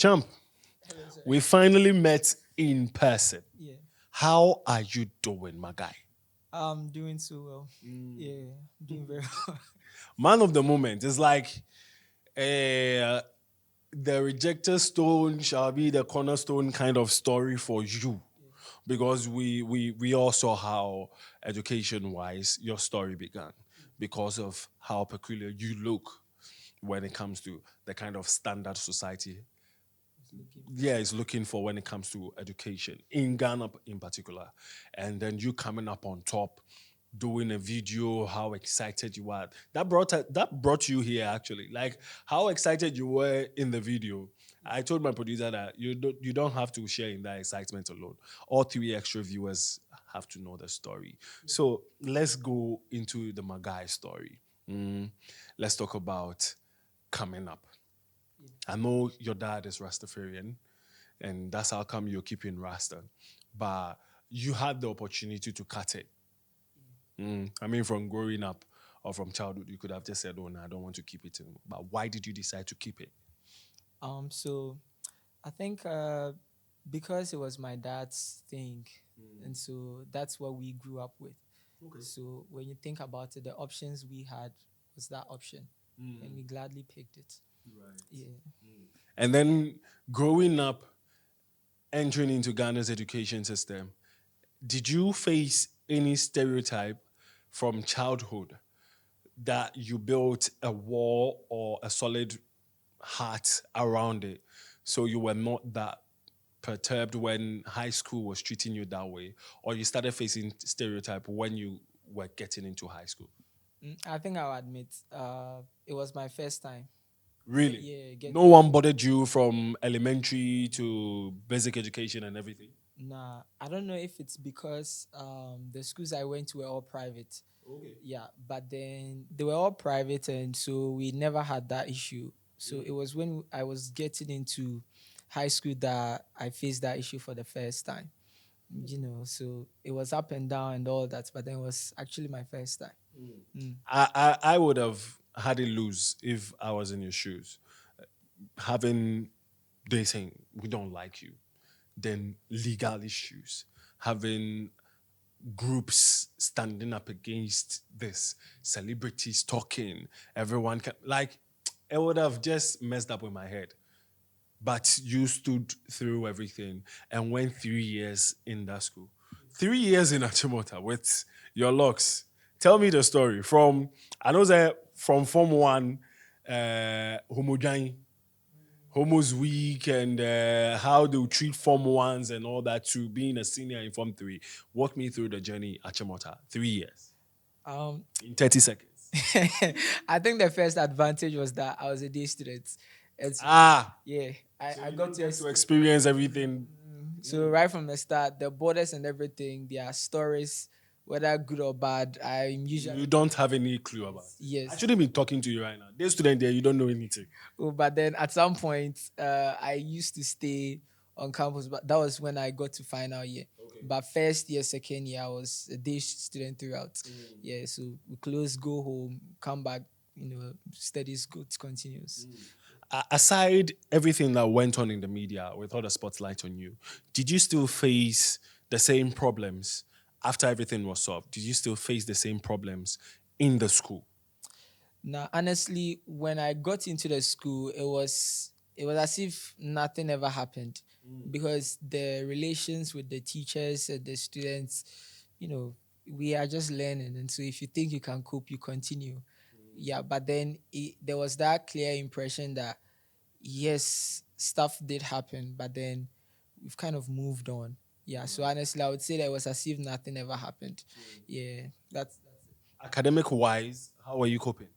Champ, Hello, sir. we finally met in person. Yeah, How are you doing, my guy? I'm doing so well. Yeah, doing very well. Man of the moment. It's like uh, the rejected stone shall be the cornerstone kind of story for you. Because we all saw how education wise your story began because of how peculiar you look when it comes to the kind of standard society Looking is looking for when it comes to education in Ghana in particular. And then you coming up on top, doing a video, how excited you are. That brought you here actually. Like how excited you were in the video. I told my producer that you don't have to share in that excitement alone. All three extra viewers have to know the story. So let's go into the Magai story. Mm, let's talk about coming up. I know your dad is Rastafarian, and that's how come you're keeping Rasta. But you had the opportunity to cut it. I mean, from growing up or from childhood, you could have just said, "Oh, no, I don't want to keep it." But why did you decide to keep it? so I think because it was my dad's thing, and so that's what we grew up with. So when you think about it, the options we had was that option, and we gladly picked it. Yeah. And then growing up, entering into Ghana's education system, did you face any stereotype from childhood that you built a wall or a solid heart around it so you were not that perturbed when high school was treating you that way, or you started facing stereotype when you were getting into high school? I think I'll admit it was my first time. Really? Yeah, No getting one bothered you from elementary to basic education and everything? Nah, I don't know if it's because the schools I went to were all private. Okay. Yeah, but then they were all private, and so we never had that issue. So it was when I was getting into high school that I faced that issue for the first time. So it was up and down and all that, but then it was actually my first time. I would have had it loose if I was in your shoes. Having they saying we don't like you, then legal issues, having groups standing up against this, celebrities talking, everyone like it would have just messed up with my head. But you stood through everything and went 3 years in that school. 3 years in Achimota with your locks. Tell me the story. I know that from Form 1, Homodyne, Homo's Week, and how they treat Form 1s and all that to being a senior in Form 3. Walk me through the journey at Achimota. 3 years Um, in 30 seconds. I think the first advantage was that I was a day student, and so Ah, yeah, I you got didn't to get to experience everything. So right from the start, the borders and everything, their stories, whether good or bad, I'm You usually don't have any clue about it. I yes. shouldn't be talking to you right now. This student there, you don't know anything. Oh, but then at some point, I used to stay on campus, but that was when I got to final year. But first year, second year, I was a day student throughout. Yeah, so we close, go home, come back. Studies good continues. Aside everything that went on in the media with all the spotlight on you, did you still face the same problems after everything was solved? Did you still face the same problems in the school? Now, honestly, when I got into the school, it was as if nothing ever happened, because the relations with the teachers and the students, you know, we are just learning, and so if you think you can cope, you continue. Yeah, but then there was that clear impression that yes, stuff did happen, but then we've kind of moved on. Yeah, so honestly, I would say that it was as if nothing ever happened. Yeah, that's it. Academic wise, how are you coping?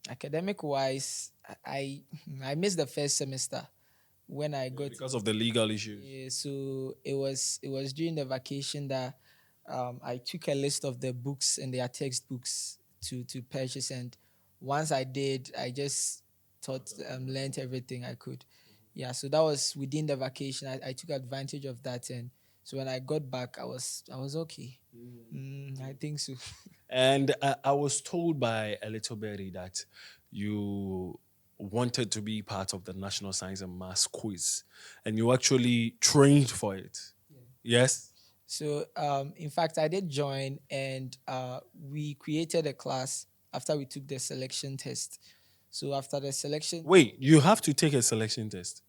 Academic wise, I missed the first semester when I got Because of the legal issues. yeah, so it was during the vacation that I took a list of the books and their textbooks to purchase, and once I did, I just taught learned everything I could. Yeah, so that was within the vacation. I took advantage of that, and so when I got back, I was okay. I think so. And I was told by a little birdie that you wanted to be part of the National Science and Maths quiz, and you actually trained for it. Yes. So, in fact, I did join, and we created a class after we took the selection test. So after the selection, Wait, you have to take a selection test.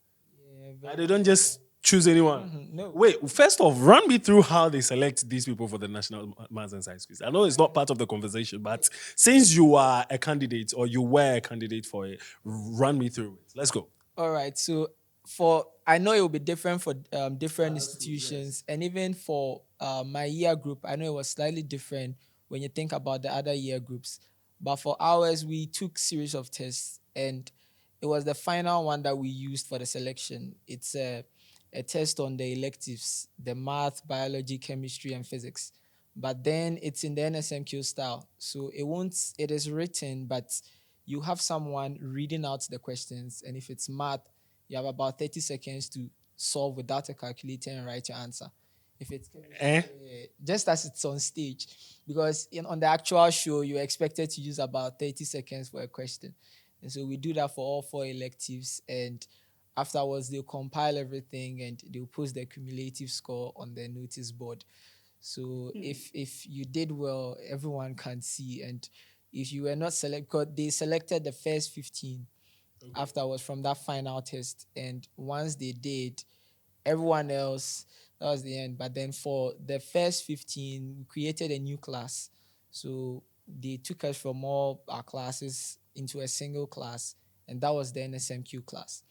yeah, They don't just choose anyone. no. Wait, first off, run me through how they select these people for the National Maths and Science quiz. I know it's not part of the conversation, but since you are a candidate or you were a candidate for it, run me through it. Let's go. All right. So for I know it will be different for different institutions, and even for my year group, I know it was slightly different when you think about the other year groups. But for ours, we took series of tests, and it was the final one that we used for the selection. It's a test on the electives, the math, biology, chemistry, and physics. But then it's in the NSMQ style, so it is written, but you have someone reading out the questions, and if it's math, you have about 30 seconds to solve without a calculator and write your answer. If it's Eh? just as it's on stage, because on the actual show, you're expected to use about 30 seconds for a question. And so we do that for all four electives, and afterwards they'll compile everything and they'll post the cumulative score on the notice board. So if you did well, everyone can see. And if you were not selected, because they selected the first 15 afterwards from that final test. And once they did, everyone else, that was the end. But then for the first 15, we created a new class. So they took us from all our classes into a single class, and that was the NSMQ class.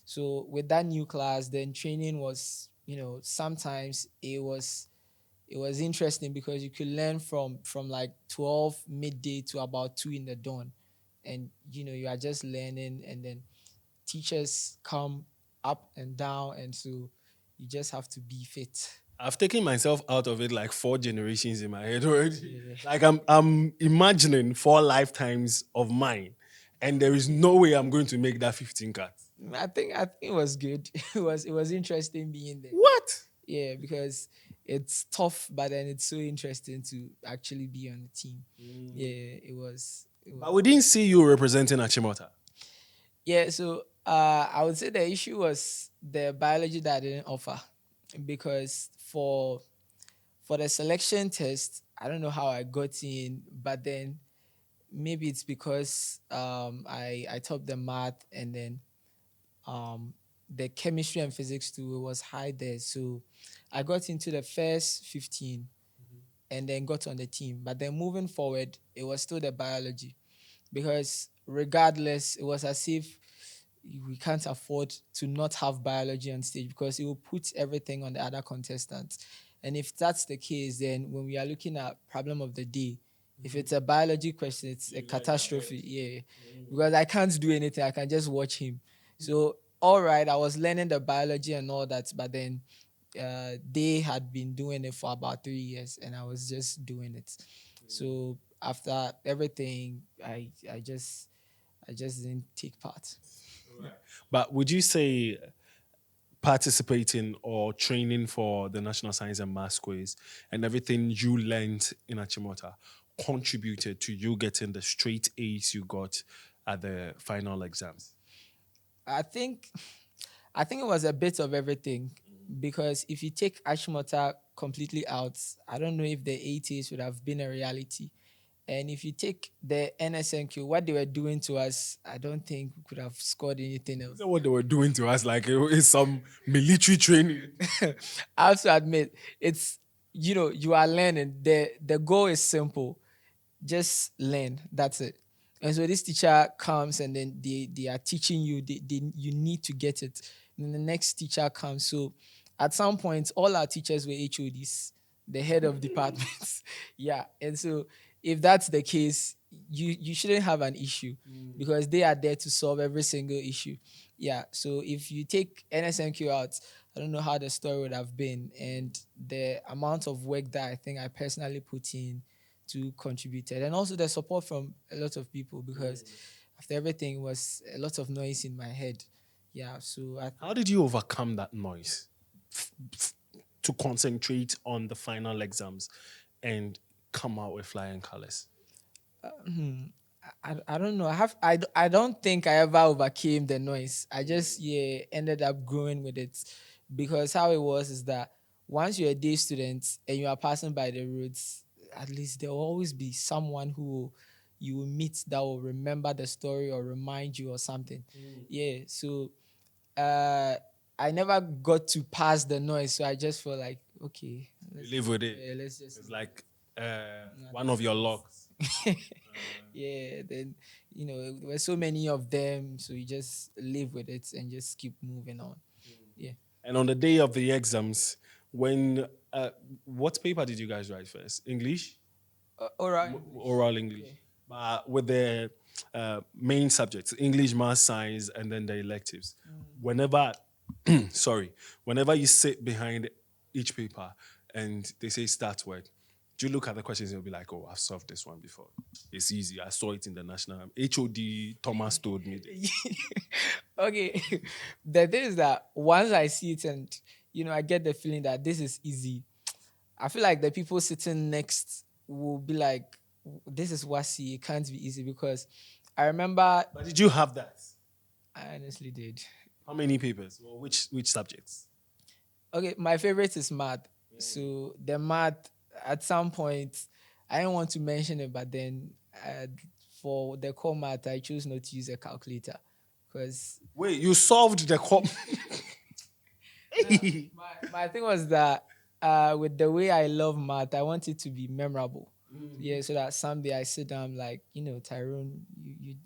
So with that new class, then training was, sometimes it was interesting because you could learn from like 12 midday to about 2 in the dawn, and you are just learning, and then teachers come up and down, and so you just have to be fit. I've taken myself out of it like 4 generations in my head already. Like I'm imagining 4 lifetimes of mine, and there is no way I'm going to make that 15 cuts. I think it was good. It was interesting being there. What? Yeah, because it's tough, but then it's so interesting to actually be on the team. Yeah, it was. But we didn't see you representing Achimota. Yeah, so I would say the issue was the biology that I didn't offer, because for the selection test, I don't know how I got in, but then maybe it's because I topped the math, and then the chemistry and physics too was high there, so I got into the first 15 and then got on the team. But then moving forward, it was still the biology, because regardless, it was as if we can't afford to not have biology on stage, because it will put everything on the other contestants. And if that's the case, then when we are looking at problem of the day, if it's a biology question, it's a catastrophe. Yeah. Because I can't do anything. I can just watch him. So, all right, I was learning the biology and all that, but then they had been doing it for about 3 years, and I was just doing it. So after everything, I just didn't take part. But would you say participating or training for the National Science and Maths quiz and everything you learned in Achimota contributed to you getting the straight A's you got at the final exams? I think I think it was a bit of everything, because if you take Ashmota completely out, I don't know if the 80s would have been a reality. And if you take the NSNQ, what they were doing to us, I don't think we could have scored anything else. Is that what they were doing to us? Like it's some military training. I have to admit, it's you are learning. The goal is simple. Just learn. That's it. And so this teacher comes, and then they are teaching you. You need to get it. And then the next teacher comes. So at some point, all our teachers were HODs, the head of departments. Yeah. And so if that's the case, you shouldn't have an issue, because they are there to solve every single issue. Yeah. So if you take NSMQ out, I don't know how the story would have been, and the amount of work that I think I personally put in to contributed, and also the support from a lot of people, because after everything it was a lot of noise in my head. Yeah, so How did you overcome that noise to concentrate on the final exams and come out with flying colors? I don't know. I don't think I ever overcame the noise. I just ended up growing with it, because how it was is that once you're a day student and you are passing by the roads, at least there will always be someone who you will meet that will remember the story or remind you or something. Yeah. So uh I never got to pass the noise, so I just felt like, okay, You live with it. let's just It's like one this of your locks. yeah, then there were so many of them, so you just live with it and just keep moving on. Yeah. And on the day of the exams, when what paper did you guys write first? English, Oral English. oral English, but with the main subjects, English, math, science, and then the electives. Whenever, sorry, whenever you sit behind each paper and they say start word, do you look at the questions and you'll be like, oh, I've solved this one before. It's easy. I saw it in the national HOD. Thomas told me this. Okay. The thing is that once I see it and I get the feeling that this is easy, I feel like the people sitting next will be like, this is Wasi, it can't be easy, because I remember But did you have that? I honestly did. How many papers? Or which subjects? Okay, my favorite is math. So the math, at some point, I didn't want to mention it, but then for the core math, I chose not to use a calculator, because Wait, you solved the my thing was that with the way I love math, I want it to be memorable. Yeah, so that someday I sit down, like, Tyrone,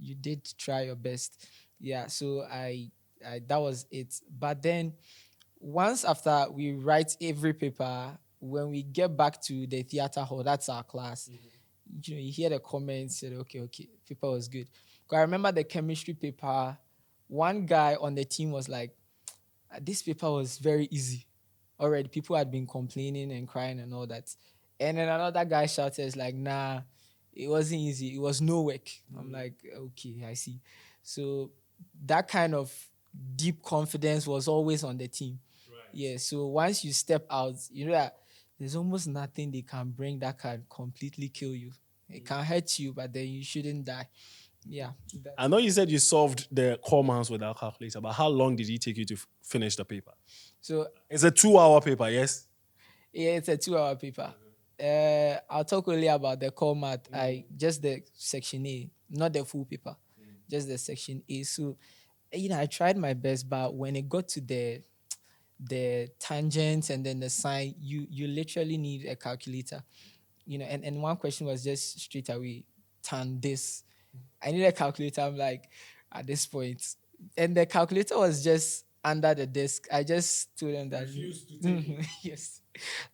you did try your best. Yeah, so I that was it. But then once after we write every paper, when we get back to the theater hall, that's our class. You hear the comments, said, okay, paper was good. 'Cause I remember the chemistry paper. One guy on the team was like, this paper was very easy. Already, people had been complaining and crying and all that. And then another guy shouted, like, nah, it wasn't easy. It was no work. I'm like, okay, I see. So that kind of deep confidence was always on the team. Yeah. So once you step out, you know that there's almost nothing they can bring that can completely kill you. It can hurt you, but then you shouldn't die. Yeah. I know you said you solved the core maths without calculator, but how long did it take you to finish the paper? So It's a 2 hour paper, yes? yeah, it's a 2 hour paper. I'll talk only about the core math. I just the section A, not the full paper, just the section A. So, I tried my best, but when it got to the tangents and then the sign, you literally need a calculator. And one question was just straight away, tan this. I need a calculator. I'm like, at this point, and the calculator was just under the desk. I just told them that Refused to take it. yes,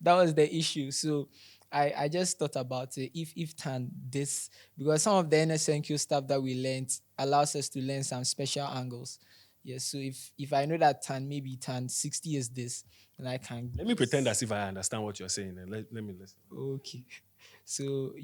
that was the issue. So I just thought about it. If tan this, because some of the NSNQ stuff that we learned allows us to learn some special angles. Yes. So if I know that maybe tan 60 is this, and I can Let me pretend as if I understand what you're saying and let me listen. okay. So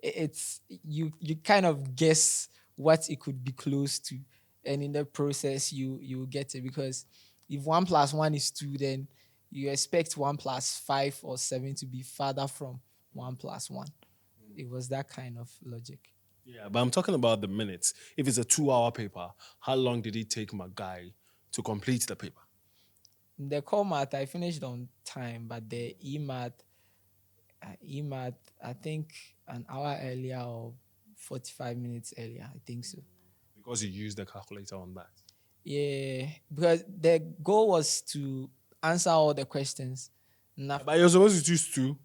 it's you kind of guess what it could be close to, and in the process you get it, because if 1 plus 1 is 2, then you expect 1 plus 5 or 7 to be farther from 1 plus 1. It was that kind of logic. Yeah, but I'm talking about the minutes. If it's a 2 hour paper, how long did it take my guy to complete the paper? The core math I finished on time, but the e-math, I think an hour earlier or 45 minutes earlier. I think so. Because you used the calculator on that. Yeah, because the goal was to answer all the questions. But you're supposed to choose two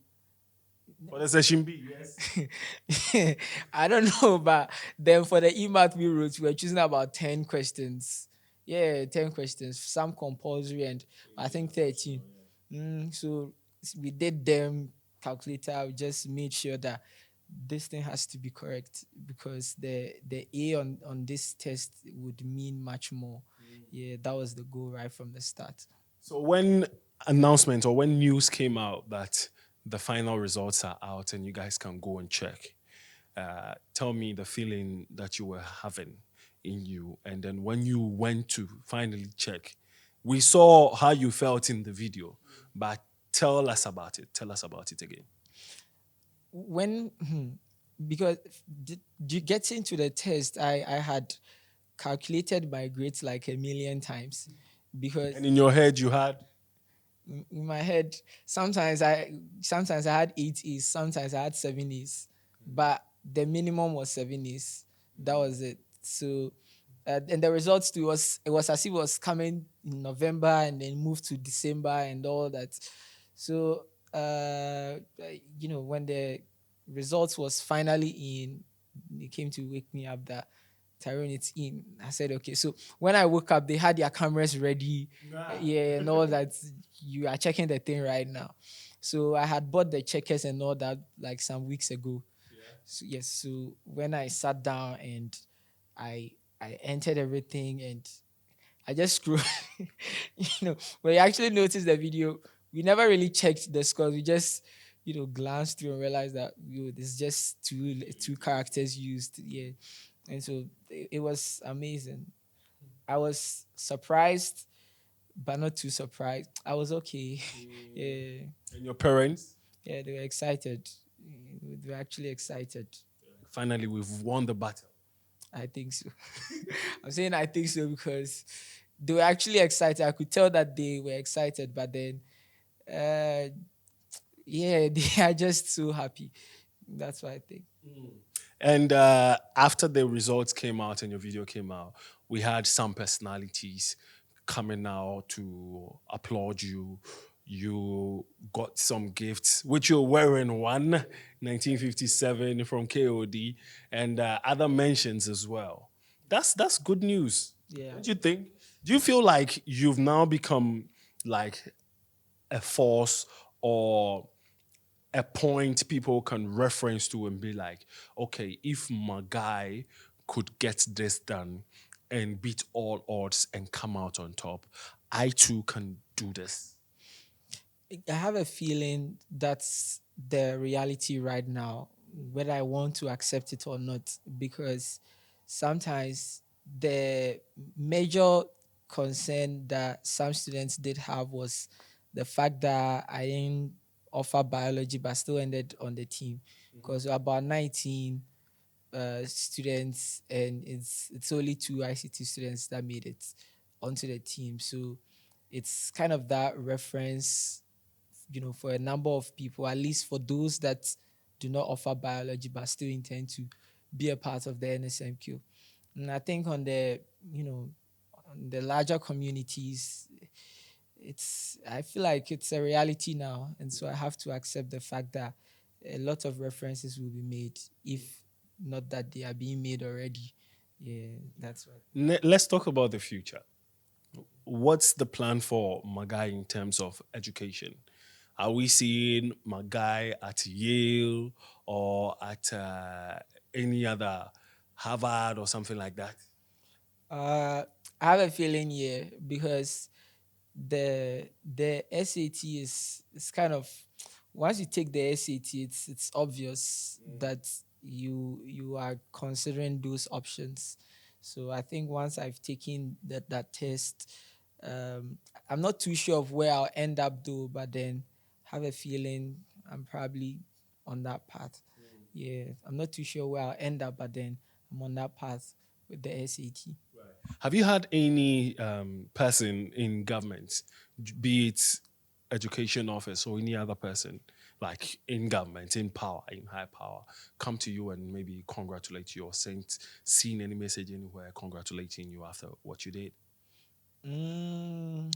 for the session B, yes? I don't know, but then for the e-math we wrote, we were choosing about 10 questions. Yeah, 10 questions, some compulsory, and I think 13. So we did them, calculator, we just made sure that this thing has to be correct, because the A on this test would mean much more. Yeah, that was the goal right from the start. So when announcement or when news came out that the final results are out and you guys can go and check, tell me the feeling that you were having in you. And then when you went to finally check, we saw how you felt in the video, but tell us about it. Tell us about it again. When because getting to the test, I had calculated my grades like a million times because And in your head, you had. in my head sometimes I had 8 A's, sometimes I had 7 A's, but the minimum was 7 A's. That was it. So and the results too was, it was as if it was coming in November and then moved to December and all that. So when the results was finally in, they came to wake me up that Tyrone, it's in. I said, okay. So when I woke up, they had their cameras ready. Yeah, and all that. You are checking the thing right now. So I had bought the checkers and all that like some weeks ago. So yes, so when I sat down and I I entered everything and I just scrolled. When you actually noticed the video, we never really checked the scores. We just, glanced through and realized that there's just two characters used. Yeah. And so it was amazing. I was surprised, but not too surprised. I was okay. Yeah. And your parents. Yeah, they were excited. They were actually excited. Finally, we've won the battle. I think so. I'm saying I think so because they were actually excited. I could tell that they were excited, but then, uh, yeah, they are just so happy. That's what I think. And after the results came out and your video came out, we had some personalities coming out to applaud you. You got some gifts, which you're wearing one, 1957 from KOD, and other mentions as well. That's good news. Yeah. Don't you think? Do you feel like you've now become like a force or a point people can reference to and be like, okay, if my guy could get this done and beat all odds and come out on top, I too can do this. I have a feeling that's the reality right now, whether I want to accept it or not, because sometimes the major concern that some students did have was the fact that I didn't offer biology but still ended on the team because we're about 19 students and it's only two ICT students that made it onto the team. So it's kind of that reference, for a number of people, at least for those that do not offer biology but still intend to be a part of the NSMQ. And I think on the larger communities, I feel like it's a reality now. And so I have to accept the fact that a lot of references will be made, if not that they are being made already. Yeah, that's what. Let's talk about the future. What's the plan for Marhguy in terms of education? Are we seeing Marhguy at Yale or at any other Harvard or something like that? Uh, I have a feeling, yeah, because the SAT is kind of, once you take the SAT, it's obvious that you are considering those options. So I think once I've taken that test, I'm not too sure of where I'll end up though, but then have a feeling I'm probably on that path. Yeah, I'm not too sure where I'll end up, but then I'm on that path with the SAT. Have you had any person in government, be it education office or any other person, like in government, in power, in high power, come to you and maybe congratulate you or seen any message anywhere congratulating you after what you did? Mm,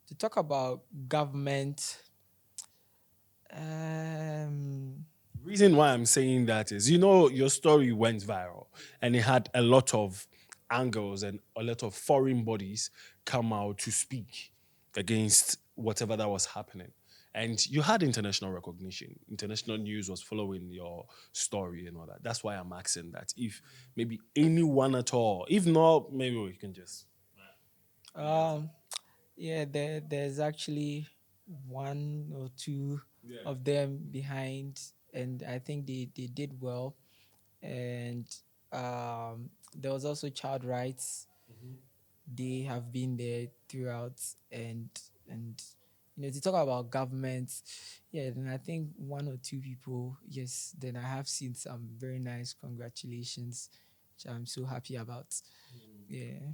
to talk about government, um, Reason why I'm saying that is, your story went viral and it had a lot of angles and a lot of foreign bodies come out to speak against whatever that was happening. And you had international recognition. International news was following your story and all that. That's why I'm asking that if maybe anyone at all, if not, maybe we can just. um, yeah, there's actually one or two of them behind, and I think they did well. And there was also child rights. They have been there throughout, and to talk about government, yeah, then I think one or two people, yes, then I have seen some very nice congratulations, which I'm so happy about. Yeah.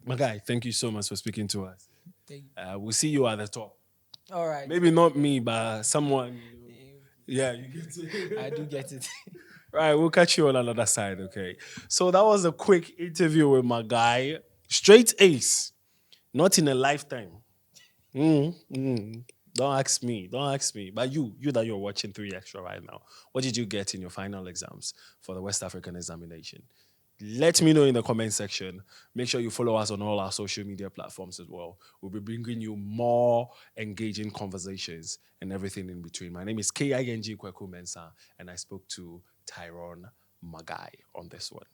My guy, thank you so much for speaking to us. Thank We'll see you at the top. All right. Maybe not me, but someone. Yeah, you get it. I do get it. Right, we'll catch you on another side, okay? So that was a quick interview with my guy. Straight ace, not in a lifetime. Don't ask me. Don't ask me. But you that you're watching 3 Extra right now, what did you get in your final exams for the West African examination? Let me know in the comment section. Make sure you follow us on all our social media platforms as well. We'll be bringing you more engaging conversations and everything in between. My name is King Kwaku Mensah, and I spoke to Tyrone Marhguy on this one.